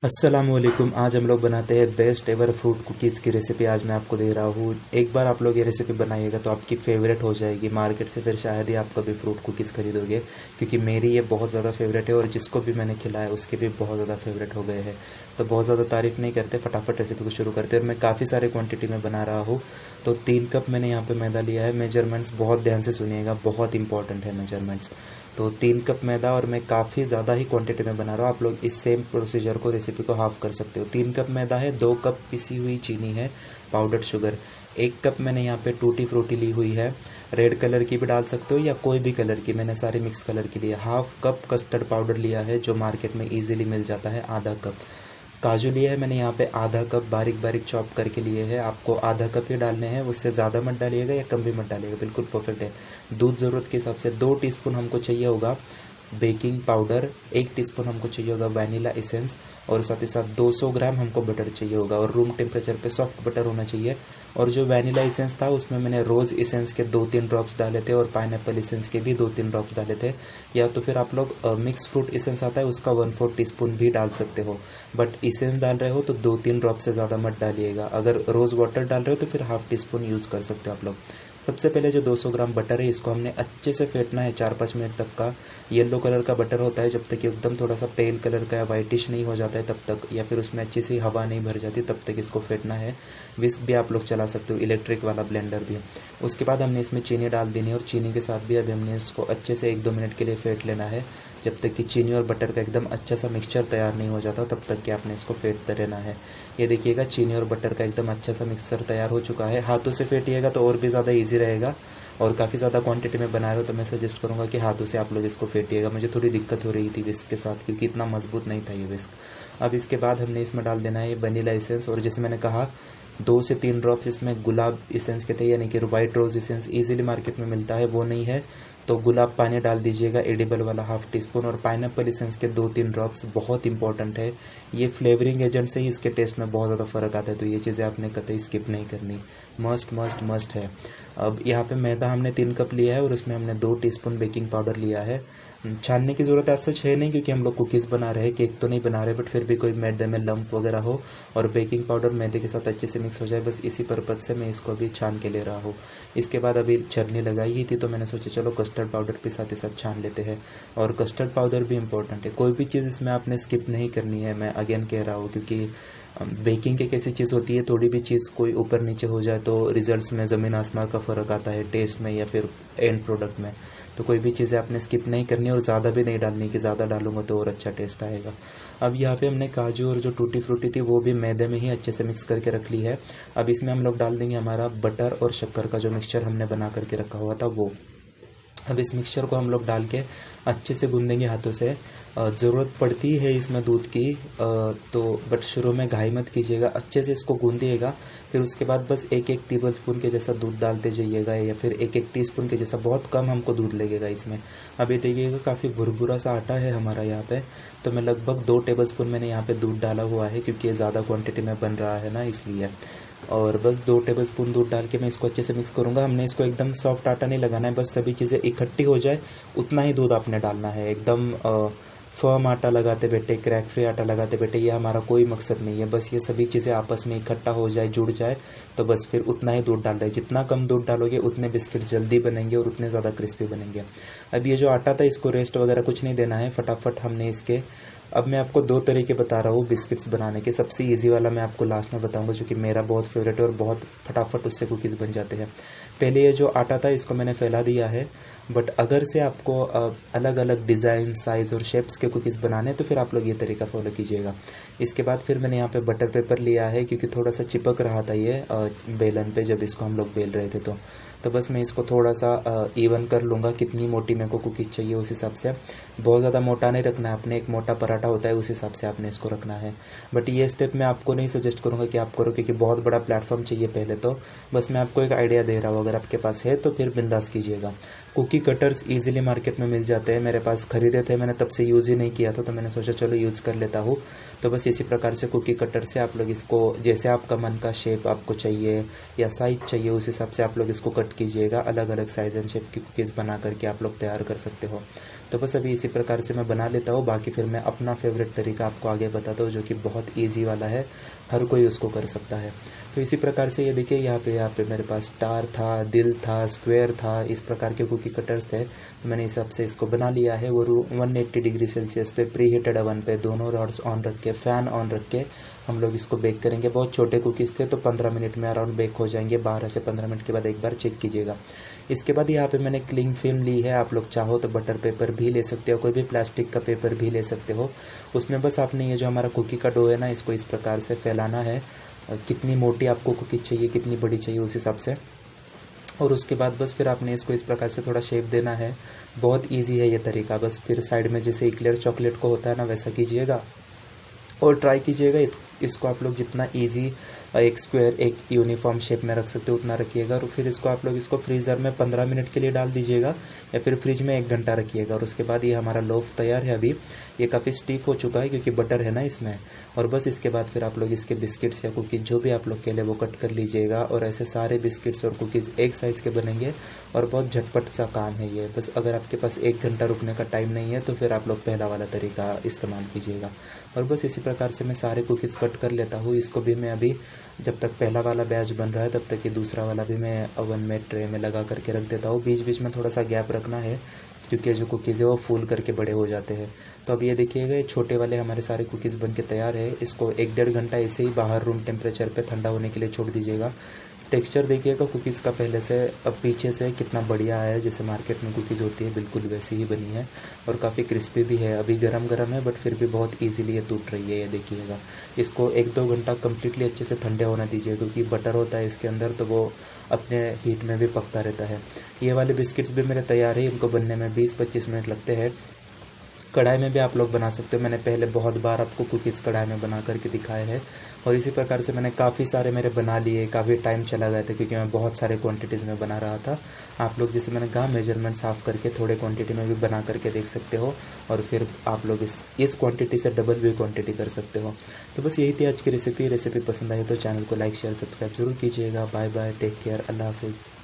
अस्सलामुअलैकुम। आज हम लोग बनाते हैं बेस्ट एवर फ्रूट कुकीज़ की रेसिपी। आज मैं आपको दे रहा हूँ। एक बार आप लोग ये रेसिपी बनाइएगा तो आपकी फेवरेट हो जाएगी। मार्केट से फिर शायद ही आप कभी फ्रूट कुकीज़ खरीदोगे, क्योंकि मेरी ये बहुत ज़्यादा फेवरेट है और जिसको भी मैंने खिलाया उसके भी बहुत ज़्यादा फेवरेट हो गए हैं। तो बहुत ज़्यादा तारीफ़ नहीं करते, फटाफट रेसिपी को शुरू करते हैं। और मैं काफ़ी सारे क्वान्टिटी में बना रहा हूँ। तो 3 कप मैंने यहाँ पर मैदा लिया है। मेजरमेंट्स बहुत ध्यान से सुनिएगा, बहुत इंपॉर्टेंट है मेजरमेंट्स। तो 3 कप मैदा और मैं काफ़ी ज़्यादा ही क्वांटिटी में बना रहा हूँ। आप लोग इस सेम प्रोसीजर को, रेसिपी को हाफ कर सकते हो। 3 कप मैदा है, 2 कप पिसी हुई चीनी है, पाउडर शुगर। 1 कप मैंने यहाँ पे टूटी फ्रूटी ली हुई है, रेड कलर की भी डाल सकते हो या कोई भी कलर की, मैंने सारे मिक्स कलर की ली है। हाफ कप कस्टर्ड पाउडर लिया है जो मार्केट में ईजिली मिल जाता है, आधा कप। काजू लिया है मैंने यहाँ पे आधा कप, बारीक बारीक चॉप करके लिए है। आपको आधा कप ही डालने हैं, उससे ज़्यादा मत डालिएगा या कम भी मत डालिएगा, बिल्कुल परफेक्ट है। दूध ज़रूरत के हिसाब से। 2 टीस्पून हमको चाहिए होगा बेकिंग पाउडर, 1 टीस्पून हमको चाहिए होगा वैनिला एसेंस, और साथ ही साथ 200 ग्राम हमको बटर चाहिए होगा, और रूम टेम्परेचर पे सॉफ्ट बटर होना चाहिए। और जो वैनिला एसेंस था उसमें मैंने रोज़ एसेंस के 2-3 ड्रॉप्स डाले थे, और पाइनएप्पल एसेंस के भी 2-3 ड्रॉप्स डाले थे। या तो फिर आप लोग मिक्स फ्रूट एसेंस आता है उसका 1/4 टीस्पून भी डाल सकते हो। बट एसेंस डाल रहे हो तो 2-3 ड्रॉप से ज़्यादा मत डालिएगा। अगर रोज़ वाटर डाल रहे हो तो फिर हाफ टीस्पून यूज़ कर सकते हो आप लोग। सबसे पहले जो 200 ग्राम बटर है इसको हमने अच्छे से फेंटना है 4-5 मिनट तक का। येलो कलर का बटर होता है, जब तक एकदम थोड़ा सा पेल कलर का या वाइटिश नहीं हो जाता है तब तक, या फिर उसमें अच्छी सी हवा नहीं भर जाती तब तक इसको फेंटना है। विस्क भी आप लोग चला सकते हो, इलेक्ट्रिक वाला ब्लेंडर भी। उसके बाद हमने इसमें चीनी डाल देनी है, और चीनी के साथ भी अभी हमने इसको अच्छे से 1-2 मिनट के लिए फेंट लेना है, जब तक कि चीनी और बटर का एकदम अच्छा सा मिक्सचर तैयार नहीं हो जाता तब तक कि आपने इसको फेंटते रहना है। ये देखिएगा चीनी और बटर का एकदम अच्छा सा मिक्सचर तैयार हो चुका है। हाथों से फेंटिएगा तो और भी ज़्यादा ईजी रहेगा, और काफ़ी ज़्यादा क्वांटिटी में बना रहे हो तो मैं सजेस्ट करूँगा कि हाथों से आप लोग इसको फेंटिएगा। मुझे थोड़ी दिक्कत हो रही थी विस्क के साथ, क्योंकि इतना मजबूत नहीं था ये विस्क। अब इसके बाद हमने इसमें डाल देना है ये वनीला एसेंस, और जैसे मैंने कहा 2 से 3 ड्रॉप्स इसमें गुलाब एसेंस के थे, यानी कि वाइट रोज़ एसेंस ईजिली मार्केट में मिलता है, वो नहीं है तो गुलाब पानी डाल दीजिएगा, एडिबल वाला हाफ टीस्पून। और पाइनएप्पल एसेंस के 2-3 ड्रॉप्स, बहुत इंपॉर्टेंट है। ये फ्लेवरिंग एजेंट से ही इसके टेस्ट में बहुत ज़्यादा फ़र्क आता है, तो ये चीज़ें आपने कतई स्किप नहीं करनी, मस्ट मस्ट मस्ट है। अब यहाँ पे मैदा हमने 3 कप लिया है और उसमें हमने 2 टीस्पून बेकिंग पाउडर लिया है। छानने की ज़रूरत ऐसा है नहीं, क्योंकि हम लोग कुकीज़ बना रहे हैं, केक तो नहीं बना रहे, बट फिर भी कोई मैदे में लंप वगैरह हो और बेकिंग पाउडर मैदे के साथ अच्छे से मिक्स हो जाए, बस इसी पर्पज़ से मैं इसको अभी छान के ले रहा हूँ। इसके बाद अभी छन्नी लगाई ही थी तो मैंने सोचा चलो कस्टर्ड पाउडर भी साथ ही साथ छान लेते हैं। और कस्टर्ड पाउडर भी इंपॉर्टेंट है, कोई भी चीज़ इसमें आपने स्किप नहीं करनी है, मैं अगेन कह रहा हूँ, क्योंकि बेकिंग एक ऐसी चीज़ होती है, थोड़ी भी चीज़ कोई ऊपर नीचे हो जाए तो रिजल्ट्स में ज़मीन आसमान का फ़र्क आता है, टेस्ट में या फिर एंड प्रोडक्ट में। तो कोई भी चीज़ें आपने स्किप नहीं करनी, और ज़्यादा भी नहीं डालनी कि ज़्यादा डालूंगा तो और अच्छा टेस्ट आएगा। अब यहाँ पे हमने काजू और जो टूटी फ्रूटी थी वो भी मैदे में ही अच्छे से मिक्स करके रख ली है। अब इसमें हम लोग डाल देंगे हमारा बटर और शक्कर का जो मिक्सचर हमने बना करके रखा हुआ था वो। अब इस मिक्सचर को हम लोग डाल के अच्छे से गूंदेंगे हाथों से। ज़रूरत पड़ती है इसमें दूध की, तो बट शुरू में घाई मत कीजिएगा, अच्छे से इसको गूंदिएगा। फिर उसके बाद बस 1-1 टेबल स्पून के जैसा दूध डालते जाइएगा, या फिर 1-1 टीस्पून के जैसा, बहुत कम हमको दूध लगेगा इसमें। अब ये देखिएगा काफ़ी भुरभुरा सा आटा है हमारा यहाँ पे, तो मैं लगभग 2 टेबल स्पून मैंने यहाँ पे दूध डाला हुआ है, क्योंकि ये ज़्यादा क्वान्टिटी में बन रहा है ना, इसलिए। और बस 2 टेबल स्पून दूध डाल के मैं इसको अच्छे से मिक्स करूँगा। हमने इसको एकदम सॉफ्ट आटा नहीं लगाना है, बस सभी चीज़ें इकट्ठी हो जाए उतना ही दूध आपने डालना है। एकदम फर्म आटा लगाते बैठे, क्रैक फ्री आटा लगाते बैठे, ये हमारा कोई मकसद नहीं है। बस ये सभी चीज़ें आपस में इकट्ठा हो जाए, जुड़ जाए, तो बस फिर उतना ही दूध डाल रहे हैं। जितना कम दूध डालोगे उतने बिस्किट जल्दी बनेंगे और उतने ज़्यादा क्रिस्पी बनेंगे। अब ये जो आटा था इसको रेस्ट वगैरह कुछ नहीं देना है, फटाफट हमने इसके, अब मैं आपको 2 तरीके बता रहा हूँ बिस्किट्स बनाने के। सबसे इजी वाला मैं आपको लास्ट में बताऊंगा, जो कि मेरा बहुत फेवरेट है और बहुत फटाफट उससे कुकीज़ बन जाते हैं। पहले ये जो आटा था इसको मैंने फैला दिया है, बट अगर से आपको अलग अलग डिज़ाइन, साइज़ और शेप्स के कुकीज़ बनाने तो फिर आप लोग ये तरीका फॉलो कीजिएगा। इसके बाद फिर मैंने यहाँ पे बटर पेपर लिया है, क्योंकि थोड़ा सा चिपक रहा था ये बेलन पे जब इसको हम लोग बेल रहे थे तो बस मैं इसको थोड़ा सा इवन कर लूँगा, कितनी मोटी मेरे को कुकीज़ चाहिए उस हिसाब से। बहुत ज़्यादा मोटा नहीं रखना है आपने, एक मोटा पराठा होता है उस हिसाब से आपने इसको रखना है। बट ये स्टेप मैं आपको नहीं सजेस्ट करूँगा कि आप करो, क्योंकि बहुत बड़ा प्लेटफॉर्म चाहिए पहले तो। बस मैं आपको एक आइडिया दे रहा हूँ, अगर आपके पास है तो फिर बिंदास कीजिएगा। कुकी कटर्स ईजिली मार्केट में मिल जाते हैं, मेरे पास खरीदे थे, मैंने तब से यूज़ ही नहीं किया था तो मैंने सोचा चलो यूज़ कर लेता हूँ। तो बस इसी प्रकार से कुकी कटर से आप लोग इसको जैसे आपका मन का शेप आपको चाहिए या साइज चाहिए उस हिसाब से आप लोग इसको कट कीजिएगा। अलग अलग साइज एंड शेप की कुकीज़ बना करके आप लोग तैयार कर सकते हो। तो बस अभी इसी प्रकार से मैं बना लेता हूँ, बाकी फिर मैं अपना फेवरेट तरीका आपको आगे बताता हूँ जो कि बहुत ईजी वाला है, हर कोई उसको कर सकता है। तो इसी प्रकार से ये देखिए यहाँ पे मेरे पास स्टार था, दिल था, स्क्वायर था, इस प्रकार के कुकी कटर्स थे। तो मैंने इस हिसाब से इसको बना लिया है। वो 180 डिग्री सेल्सियस पे प्री हीटेड अवन पे दोनों रॉड्स ऑन रख के, फ़ैन ऑन रख के हम लोग इसको बेक करेंगे। बहुत छोटे कुकीज़ थे तो 15 मिनट में अराउंड बेक हो जाएंगे। 12 से 15 मिनट के बाद एक बार चेक कीजिएगा। इसके बाद यहाँ पे मैंने क्लिंग फिल्म ली है। आप लोग चाहो तो बटर पेपर भी ले सकते हो, कोई भी प्लास्टिक का पेपर भी ले सकते हो। उसमें बस आपने ये जो हमारा कुकी का डो है ना, इसको इस प्रकार से फैलाना है। कितनी मोटी आपको कुकीज़ चाहिए, कितनी बड़ी चाहिए उस हिसाब से। और उसके बाद बस फिर आपने इसको इस प्रकार से थोड़ा शेप देना है। बहुत इजी है ये तरीका। बस फिर साइड में जैसे इक्लेयर चॉकलेट को होता है ना, वैसा कीजिएगा और ट्राई कीजिएगा। इसको आप लोग जितना इजी एक स्क्वायर एक यूनिफॉर्म शेप में रख सकते हो उतना रखिएगा। और फिर इसको आप लोग इसको फ्रीज़र में 15 मिनट के लिए डाल दीजिएगा या फिर फ्रिज में 1 घंटा रखिएगा। और उसके बाद ये हमारा लोफ तैयार है। अभी ये काफ़ी स्टीफ हो चुका है क्योंकि बटर है ना इसमें। और बस इसके बाद फिर आप लोग इसके बिस्किट्स या कुकीज़ जो भी आप लोग के लिए वो कट कर लीजिएगा। और ऐसे सारे बिस्किट्स और कुकीज़ एक साइज़ के बनेंगे और बहुत झटपट सा काम है ये। बस अगर आपके पास 1 घंटा रुकने का टाइम नहीं है तो फिर आप लोग पहला वाला तरीका इस्तेमाल कीजिएगा। और बस इसी प्रकार से मैं सारे कुकीज़ कट कर लेता हूँ। इसको भी मैं अभी जब तक पहला वाला बैच बन रहा है तब तक ये दूसरा वाला भी मैं ओवन में ट्रे में लगा करके रख देता हूँ। बीच बीच में थोड़ा सा गैप रखना है क्योंकि जो कुकीज़ है वो फूल करके बड़े हो जाते हैं। तो अब ये देखिएगा ये छोटे वाले हमारे सारे कुकीज़ बन के तैयार है। इसको 1-1.5 घंटा ऐसे ही बाहर रूम टेम्परेचर पे ठंडा होने के लिए छोड़ दीजिएगा। टेक्सचर देखिएगा कुकीज़ का पहले से अब पीछे से कितना बढ़िया है। जैसे मार्केट में कुकीज़ होती है बिल्कुल वैसी ही बनी है और काफ़ी क्रिस्पी भी है। अभी गरम गरम है बट फिर भी बहुत इजीली ये टूट रही है। ये देखिएगा इसको 1-2 घंटा कम्प्लीटली अच्छे से ठंडे होने दीजिए क्योंकि बटर होता है इसके अंदर तो वो अपने हीट में भी पकता रहता है। ये वाले बिस्किट्स भी मेरे तैयार है। इनको बनने में 20-25 मिनट लगते हैं। कढ़ाई में भी आप लोग बना सकते हो। मैंने पहले बहुत बार आपको कुकीज़ कढ़ाई में बना करके दिखाए हैं। और इसी प्रकार से मैंने काफ़ी सारे मेरे बना लिए। काफ़ी टाइम चला गया था क्योंकि मैं बहुत सारे क्वांटिटीज़ में बना रहा था। आप लोग जैसे मैंने कहा मेजरमेंट साफ़ करके थोड़े क्वांटिटी में भी बना करके देख सकते हो और फिर आप लोग इस क्वांटिटी से डबल भी क्वांटिटी कर सकते हो। तो बस यही थी आज की रेसिपी। रेसिपी पसंद आई तो चैनल को लाइक शेयर सब्सक्राइब ज़रूर कीजिएगा। बाय बाय, टेक केयर, अल्लाह हाफिज़।